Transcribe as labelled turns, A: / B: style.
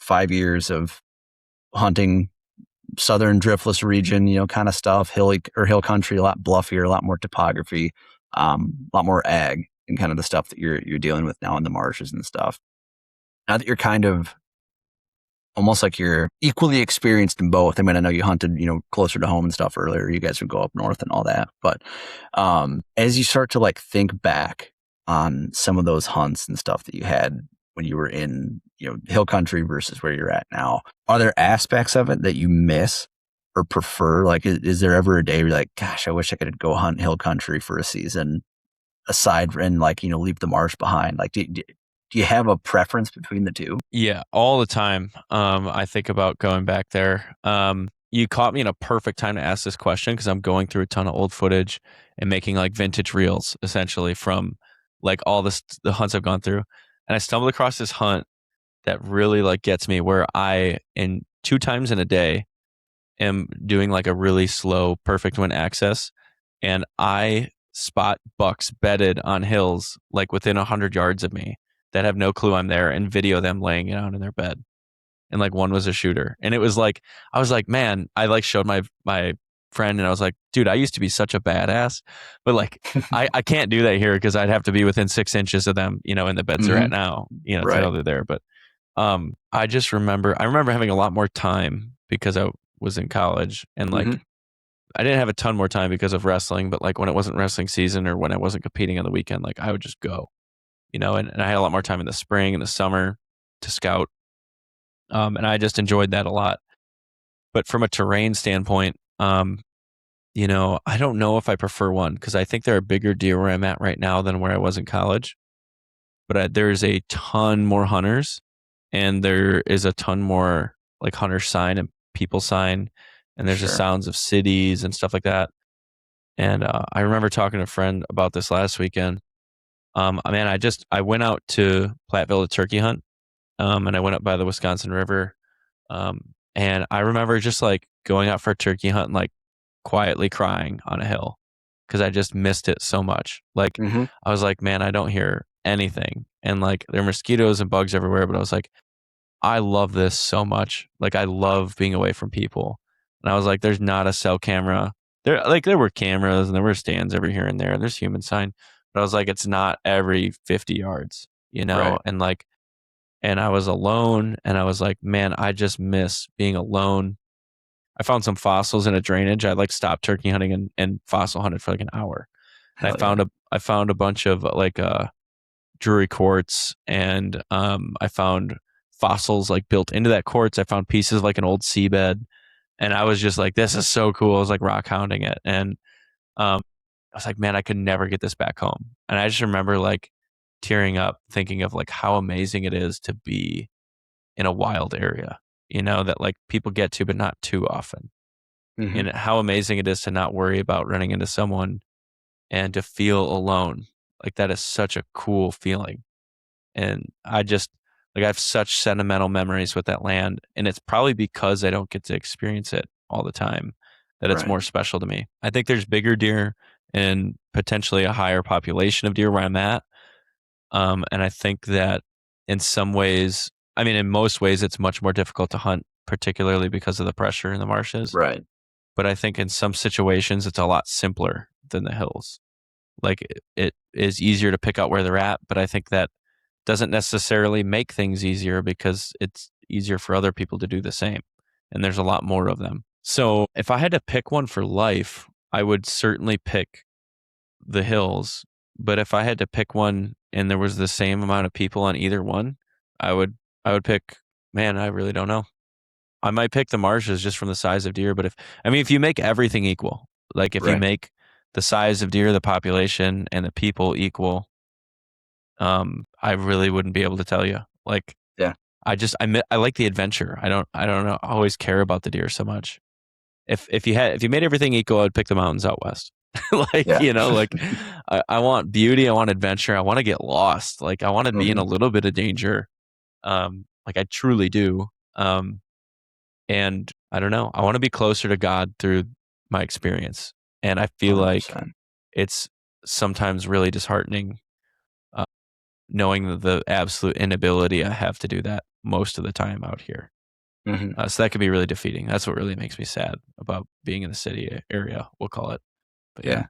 A: 5 years of hunting southern driftless region, kind of stuff, hilly or hill country, a lot bluffier, a lot more topography, a lot more ag, and kind of the stuff that you're dealing with now in the marshes and stuff. Now that you're kind of almost like you're equally experienced in both. I mean, I know you hunted, closer to home and stuff earlier. You guys would go up north and all that. But as you start to like think back on some of those hunts and stuff that you had when you were in, hill country versus where you're at now, are there aspects of it that you miss or prefer? Like, is there ever a day where you're like, gosh, I wish I could go hunt hill country for a season aside and like, leave the marsh behind? Like, do you have a preference between the two?
B: Yeah, all the time. I think about going back there. You caught me in a perfect time to ask this question because I'm going through a ton of old footage and making like vintage reels essentially from like all the hunts I've gone through. And I stumbled across this hunt that really like gets me where I, in 2 times in a day, am doing like a really slow perfect wind access. And I spot bucks bedded on hills like within 100 yards of me that have no clue I'm there and video them laying it out in their bed. And like one was a shooter. And it was like, I was like, man, I like showed my friend and I was like, dude, I used to be such a badass, but like, I can't do that here because I'd have to be within 6 inches of them, in the beds they're at now, to know they're there. But I just remember having a lot more time because I was in college and like, I didn't have a ton more time because of wrestling, but like when it wasn't wrestling season or when I wasn't competing on the weekend, like I would just go. And I had a lot more time in the spring and the summer to scout. And I just enjoyed that a lot. But from a terrain standpoint, I don't know if I prefer one because I think there are bigger deer where I'm at right now than where I was in college. But there's a ton more hunters and there is a ton more like hunter sign and people sign. And there's the sounds of cities and stuff like that. And I remember talking to a friend about this last weekend. I went out to Platteville to turkey hunt, and I went up by the Wisconsin River, and I remember just like going out for a turkey hunt and like quietly crying on a hill because I just missed it so much. Like I was like, man, I don't hear anything, and like there are mosquitoes and bugs everywhere, but I was like, I love this so much. Like I love being away from people, and I was like, there's not a cell camera. There were cameras and there were stands every here and there, and there's human sign. But I was like, it's not every 50 yards,
A: Right.
B: and I was alone and I was like, man, I just miss being alone. I found some fossils in a drainage. I like stopped turkey hunting and fossil hunted for like an hour. And I found a bunch of like Drury quartz and I found fossils like built into that quartz. I found pieces of like an old seabed and I was just like, this is so cool. I was like rock hounding it. And I was like, man, I could never get this back home. And I just remember like tearing up thinking of like how amazing it is to be in a wild area, that like people get to, but not too often. And how amazing it is to not worry about running into someone and to feel alone. Like that is such a cool feeling. And I have such sentimental memories with that land. And it's probably because I don't get to experience it all the time that it's more special to me. I think there's bigger deer and potentially a higher population of deer where I'm at. And I think that in some ways, in most ways, it's much more difficult to hunt, particularly because of the pressure in the marshes.
A: Right.
B: But I think in some situations, it's a lot simpler than the hills. Like it is easier to pick out where they're at, but I think that doesn't necessarily make things easier because it's easier for other people to do the same. And there's a lot more of them. So if I had to pick one for life, I would certainly pick the hills. But if I had to pick one and there was the same amount of people on either one, I would pick, man, I really don't know. I might pick the marshes just from the size of deer. But if you make everything equal, like if you make the size of deer, the population and the people equal, I really wouldn't be able to tell you. Like, I like the adventure. I don't know. I always care about the deer so much. If you made everything equal, I'd pick the mountains out west. I want beauty. I want adventure. I want to get lost. Like I want to be in a little bit of danger. Like I truly do. And I don't know. I want to be closer to God through my experience. And I feel 100%. Like it's sometimes really disheartening knowing the absolute inability I have to do that. most of the time out here.
A: Hmm.
B: So that could be really defeating. That's what really makes me sad about being in the city area, we'll call it. But
A: Yeah.
B: yeah.